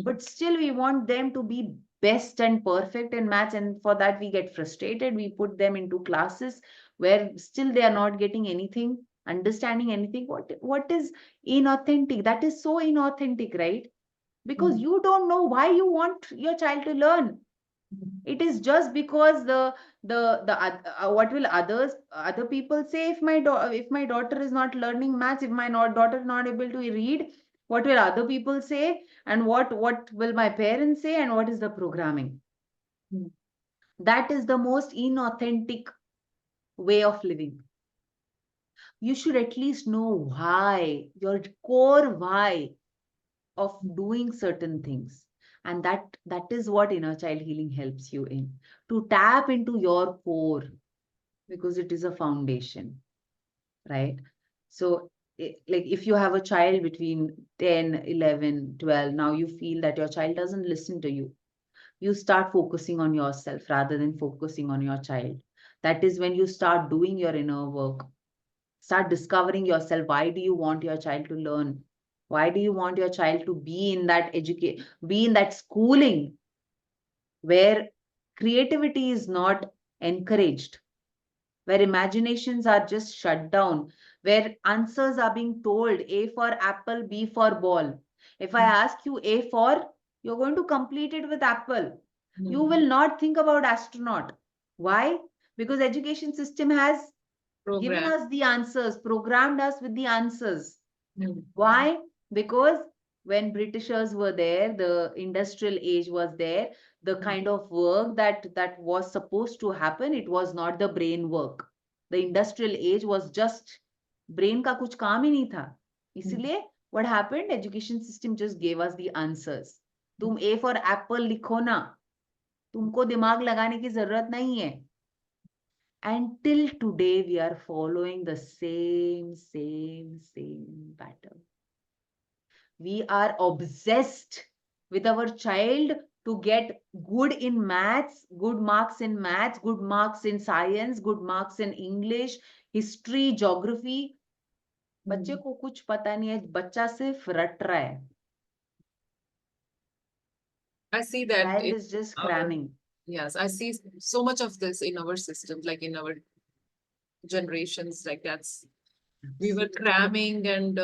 but still we want them to be best and perfect in maths, and for that we get frustrated. We put them into classes where still they are not getting anything, understanding anything. What is inauthentic? That is so inauthentic, right? Because you don't know why you want your child to learn. It is just because what will other people say if my daughter is not learning maths, if my daughter is not able to read, what will other people say, and what will my parents say, and what is the programming? That is the most inauthentic way of living. You should at least know why, your core why of doing certain things, and that is what inner child healing helps you in, to tap into your core, because it is a foundation, right? So like if you have a child between 10, 11, 12, now you feel that your child doesn't listen to you, you start focusing on yourself rather than focusing on your child. That is when you start doing your inner work, start discovering yourself. Why do you want your child to learn? Why do you want your child to be in that be in that schooling where creativity is not encouraged, where imaginations are just shut down, where answers are being told A for apple, B for ball. If I ask you A for, you're going to complete it with apple. You will not think about astronaut. Why? Because education system has given us the answers, programmed us with the answers. Why? Because when Britishers were there, the industrial age was there, the kind of work that was supposed to happen, it was not the brain work. The industrial age was just brain का कुछ काम ही नहीं था. इसलिए what happened? Education system just gave us the answers. तुम A for apple लिखो ना, तुमको दिमाग लगाने की जरूरत नहीं है. Until today, we are following the same pattern. We are obsessed with our child to get good in maths, good marks in maths, good marks in science, good marks in English, history, geography. बच्चे को कुछ पता नहीं है, बच्चा सिर्फ रट रहा है. I see that Child is just cramming. Yes, I see so much of this in our systems, like in our generations, like we were cramming and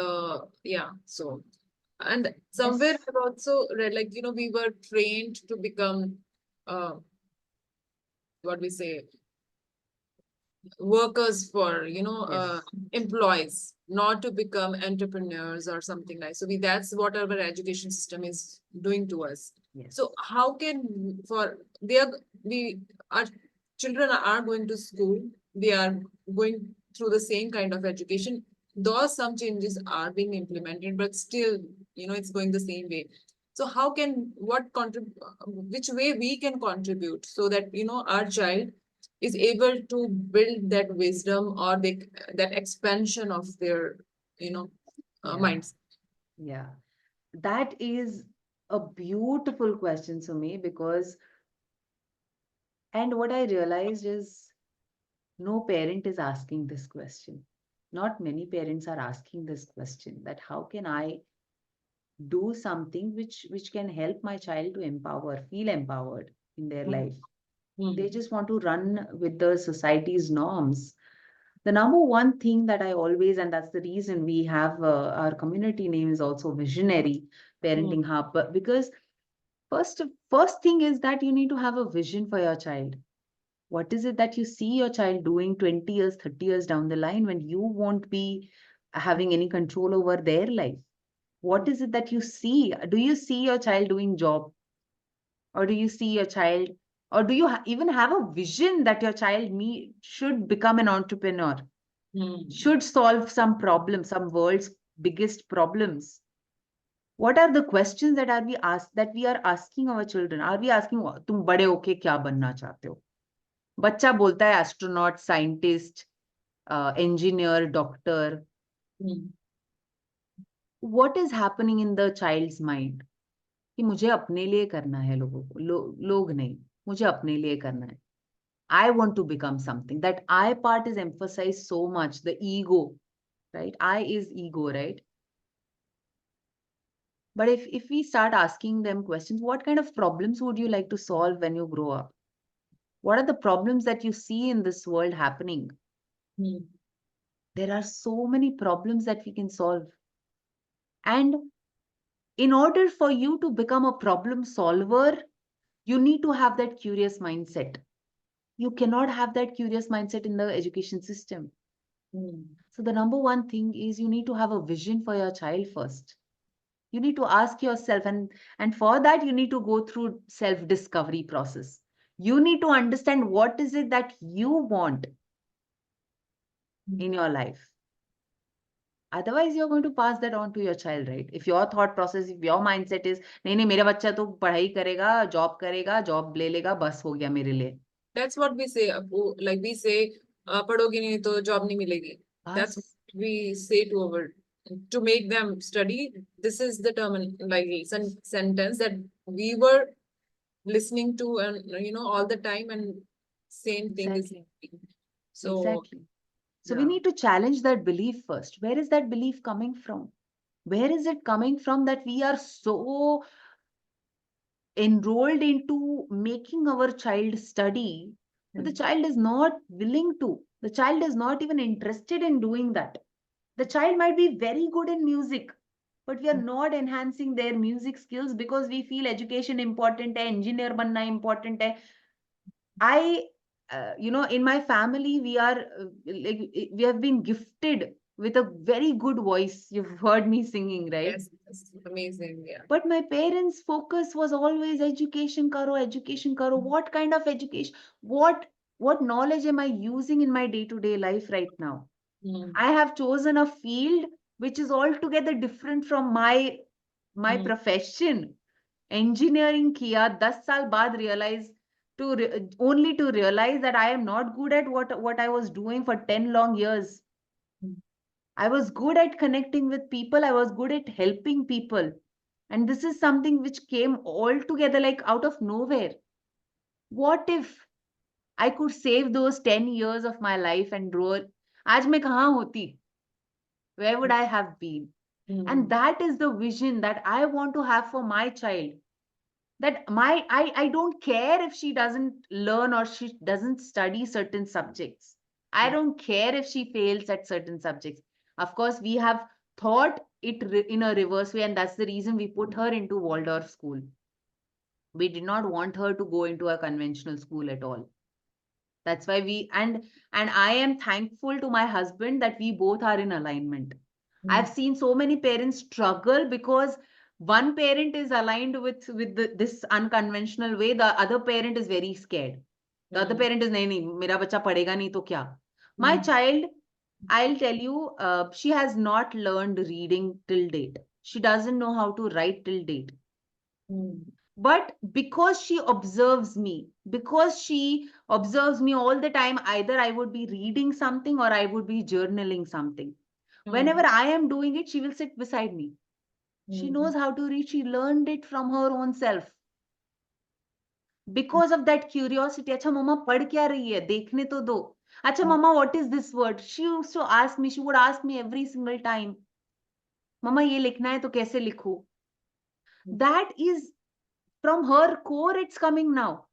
yeah, so and somewhere Yes. I've also read, like, we were trained to become what we say, workers for, Yes. employees, not to become entrepreneurs or something like. So that's what our education system is doing to us. Yes. So how can our children are going to school, they are going through the same kind of education, though some changes are being implemented, but still, it's going the same way. So how can which way we can contribute so that our child is able to build that wisdom or that expansion of their Yeah. minds. Yeah, that is a beautiful question, Sumi, because, and what I realized is no parent is asking this question. Not many parents are asking this question, that how can I do something which can help my child to feel empowered in their Mm, life. They mm, just want to run with the society's norms. The number one thing that I always, and that's the reason we have our community name is also Visionary mm, Parenting Hub, because first thing is that you need to have a vision for your child. What is it that you see your child doing 20 years, 30 years down the line when you won't be having any control over their life? What is it that you see? Do you see your child doing job? Or do you see your child, or do you even have a vision that your child should become an entrepreneur, mm. should solve some problem, some world's biggest problems? What are the questions that we are asking our children? Are we asking, तुम बड़े होके क्या बनना चाहते हो? बच्चा बोलता है astronaut, scientist, engineer, doctor. Mm. What is happening in the child's mind? कि मुझे अपने लिए करना है, लोगों को लोग नहीं, मुझे अपने लिए करना है. I want to become something. That I part is emphasized so much. The ego, right? I is ego, right? But if we start asking them questions, what kind of problems would you like to solve when you grow up? What are the problems that you see in this world happening? Mm. There are so many problems that we can solve. And in order for you to become a problem solver, you need to have that curious mindset. You cannot have that curious mindset in the education system. Mm. So the number one thing is you need to have a vision for your child first. You need to ask yourself, and for that you need to go through self discovery process. You need to understand what is it that you want in your life. Otherwise you're going to pass that on to your child, right? If your thought process, if your mindset is नहीं नहीं मेरा बच्चा तो पढ़ाई करेगा, job ले लेगा, बस हो गया मेरे लिए. That's what we say. Like we say, पढ़ोगे नहीं तो job नहीं मिलेगी. That's what बस. we say to make them study. This is the term, like sentence that we were listening to, and all the time, and same thing is Exactly. happening. So Exactly. So we yeah. need to challenge that belief first. Where is that belief coming from? Where is it coming from that we are so enrolled into making our child study, but the Mm. child is not willing to? The child is not even interested in doing that. The child might be very good in music, but we are not enhancing their music skills because we feel education important hai, engineer banna important hai. In my family, we have been gifted with a very good voice. You've heard me singing, right? Yes, yes, amazing. Yeah. But my parents' focus was always education karo, education karo. What kind of education? What knowledge am I using in my day-to-day life right now? Mm. I have chosen a field which is altogether different from my Mm. profession. Engineering किया 10 साल बाद realize only to realize that I am not good at what I was doing for 10 long years. Mm. I was good at connecting with people. I was good at helping people. And this is something which came all together like out of nowhere. What if I could save those 10 years of my life and grow? आज मैं कहाँ होती? Where would I have been? And Mm. that is the vision that I want to have for my child. That I don't care if she doesn't learn or she doesn't study certain subjects. I don't care if she fails at certain subjects. Of course, we have thought it in a reverse way, and that's the reason we put her into Waldorf school. We did not want her to go into a conventional school at all. That's why and I am thankful to my husband that we both are in alignment. I've Mm. seen so many parents struggle because one parent is aligned with this unconventional way. The other parent is very scared. The other Mm. parent is nahi nahi, मेरा बच्चा पढ़ेगा नहीं तो क्या? My Mm. child, I'll tell you, she has not learned reading till date. She doesn't know how to write till date. Mm. But because she observes me all the time, either I would be reading something or I would be journaling something. Whenever Mm. I am doing it, she will sit beside me. She Mm. knows how to read. She learned it from her own self. Because of that curiosity. अच्छा मम्मा पढ़ क्या रही है? देखने तो दो. अच्छा Mm. mama, what is this word? She used to ask me, she would ask me every single time. मम्मा ये लिखना है तो कैसे लिखूं? That is from her core, it's coming now.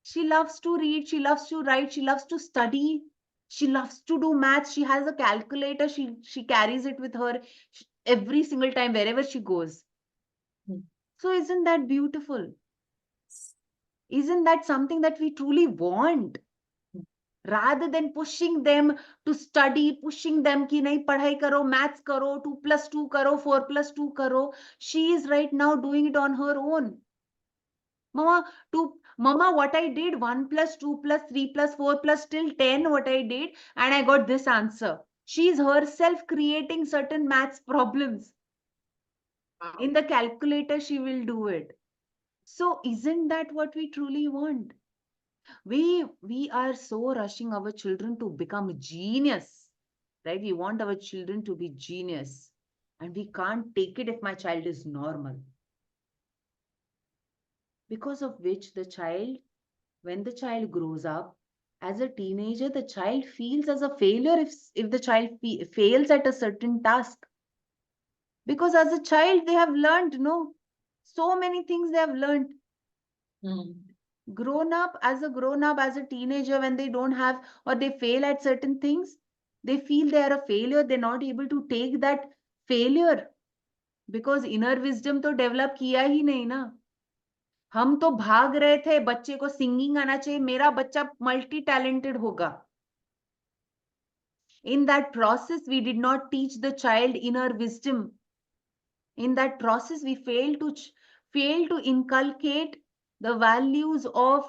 She loves to read, she loves to write, she loves to study, she loves to do maths. She has a calculator, she carries it with her every single time wherever she goes. So isn't that beautiful? Isn't that something that we truly want? Rather than pushing them to study, pushing them ki nahi padhai karo, maths karo, 2+2 karo, 4+2 karo, she is right now doing it on her own. Mama, what I did, 1+2+3+4+ till 10, what I did, and I got this answer. She is herself creating certain maths problems. Wow. In the calculator, she will do it. So isn't that what we truly want? We are so rushing our children to become genius, right? We want our children to be genius, and we can't take it if my child is normal. Because of which the child, when the child grows up as a teenager, the child feels as a failure if the child fails at a certain task. Because as a child, they have learned, so many things they have learned. Grown up, as a teenager, when they don't have or they fail at certain things, they feel they are a failure. They're not able to take that failure because inner wisdom तो develop किया ही नहीं ना. हम तो भाग रहे थे बच्चे को सिंगिंग आना चाहिए, मेरा बच्चा मल्टी टैलेंटेड होगा. In that process, we did not teach the child inner wisdom. In that process, we fail to inculcate the values of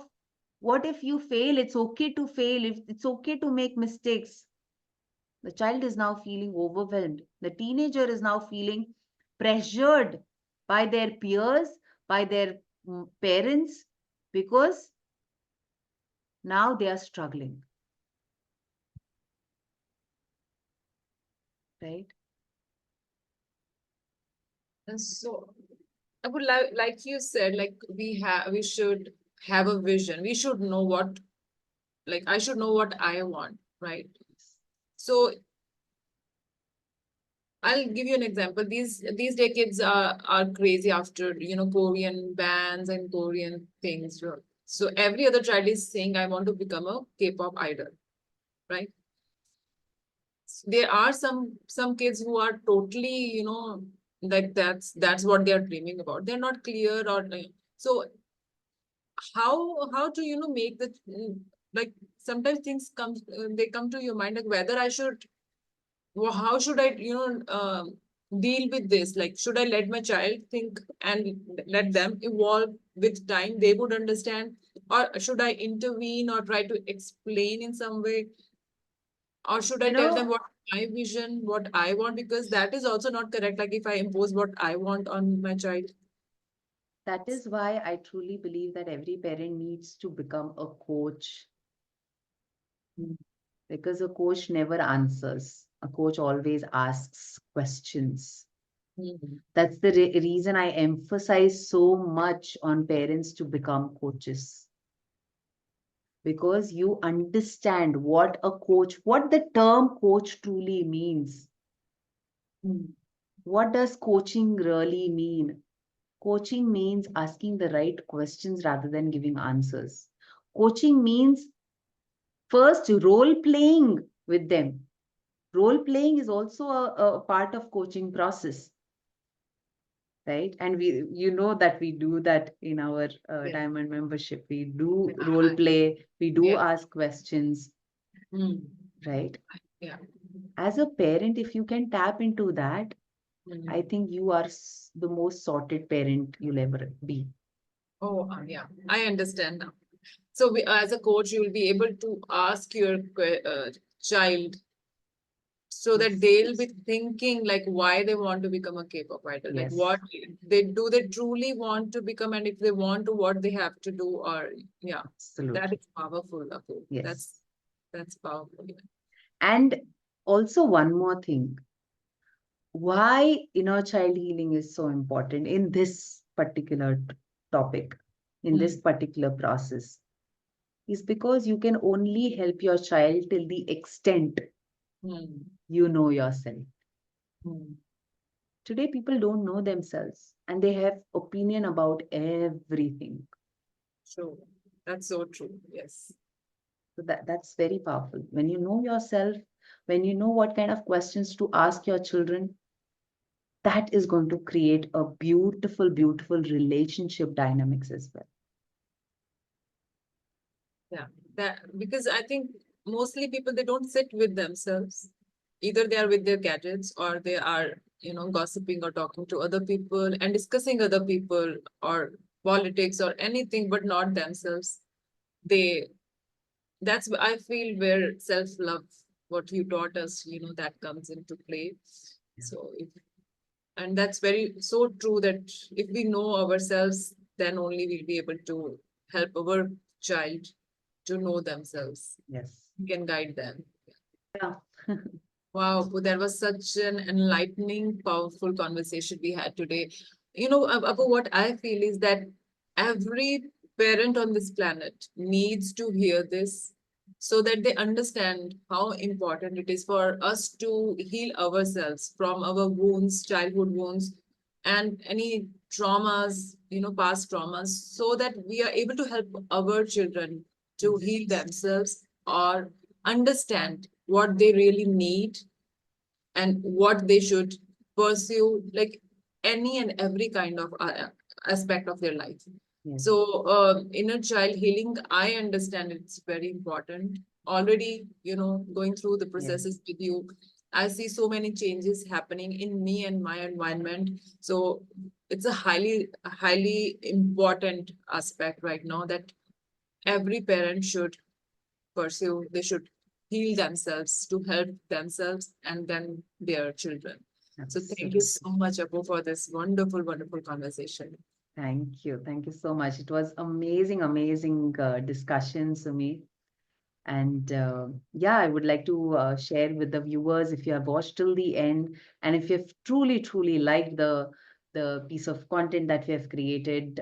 what if you fail, it's okay to fail, if it's okay to make mistakes. The child is now feeling overwhelmed. The teenager is now feeling pressured by their peers, by their parents, because now they are struggling. Right? And so I would like you said, like we should have a vision. We should know what, like I should know what I want, right? So I'll give you an example. These day kids are crazy after Korean bands and Korean things. So every other child is saying, I want to become a K-pop idol, right? There are some kids who are totally, like that's what they are dreaming about. They're not clear or so how to make the like sometimes things come they come to your mind like whether I should how should I deal with this, like should I let my child think and let them evolve with time, they would understand, or should I intervene or try to explain in some way, or should I tell them what my vision, what I want, because that is also not correct, like if I impose what I want on my child. That is why I truly believe that every parent needs to become a coach. Because a coach never answers. A coach always asks questions. That's the reason I emphasize so much on parents to become coaches. Because you understand what the term coach truly means. What does coaching really mean? Coaching means asking the right questions rather than giving answers. Coaching means first role playing with them. Role playing is also a part of coaching process, right? And that we do that in our diamond membership. We do role play, we do ask questions, right? Yeah. As a parent, if you can tap into that, I think you are the most sorted parent you'll ever be. Oh, yeah, I understand now. So as a coach, you will be able to ask your child so that they'll be thinking like why they want to become a K-pop idol, like what they truly want to become, and if they want to, what they have to do, or Absolutely. that is powerful. Okay. Yes. That's powerful. And also one more thing, why inner child healing is so important in this particular topic, in this particular process, is because you can only help your child till the extent you know yourself. Today, people don't know themselves and they have opinion about everything. True. That's so true. Yes. So that's very powerful. When you know yourself, when you know what kind of questions to ask your children, that is going to create a beautiful, beautiful relationship dynamics as well. Yeah. That because I think mostly people they don't sit with themselves. Either they are with their gadgets or they are, gossiping or talking to other people and discussing other people or politics or anything, but not themselves. They that's I feel where self-love, what you taught us, that comes into play. So if and that's very so true that if we know ourselves, then only we'll be able to help our child to know themselves. Yes. We can guide them. Yeah. Wow, that was such an enlightening, powerful conversation we had today. Abu, what I feel is that every parent on this planet needs to hear this so that they understand how important it is for us to heal ourselves from our wounds, childhood wounds, and any traumas, past traumas, so that we are able to help our children to heal themselves or understand what they really need and what they should pursue, like any and every kind of aspect of their life. Yes. So, inner child healing, I understand it's very important. Already, going through the processes with you, I see so many changes happening in me and my environment. So, it's a highly, highly important aspect right now that every parent should pursue, they should heal themselves to help themselves and then their children. So thank you Absolutely. so much, Abu, for this wonderful, wonderful conversation. Thank you. Thank you so much. It was amazing, amazing discussion, Sumi. And yeah, I would like to share with the viewers, if you have watched till the end, and if you've truly, truly liked the piece of content that we have created,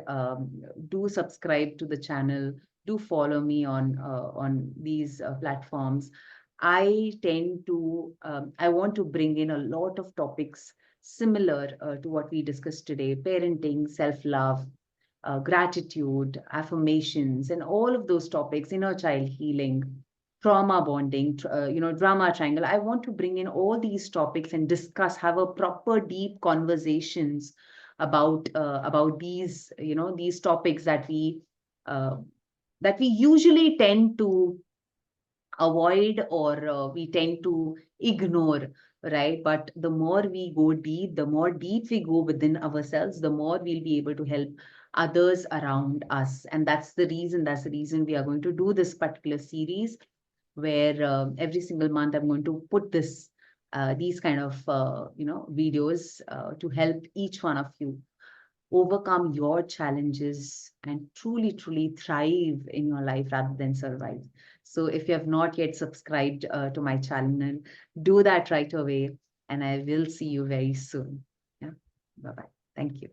do subscribe to the channel. Do follow me on these platforms. I want to bring in a lot of topics similar to what we discussed today: parenting, self-love, gratitude, affirmations, and all of those topics, inner child healing, trauma bonding, drama triangle. I want to bring in all these topics and discuss, have a proper deep conversations about these, these topics uh, that we usually tend to avoid, or we tend to ignore, right? But the more we go deep, the more deep we go within ourselves, the more we'll be able to help others around us. And that's the reason we are going to do this particular series, where every single month I'm going to put these kind of videos to help each one of you overcome your challenges and truly, truly thrive in your life rather than survive. So if you have not yet subscribed to my channel, do that right away, and I will see you very soon. Yeah. Bye-bye. Thank you.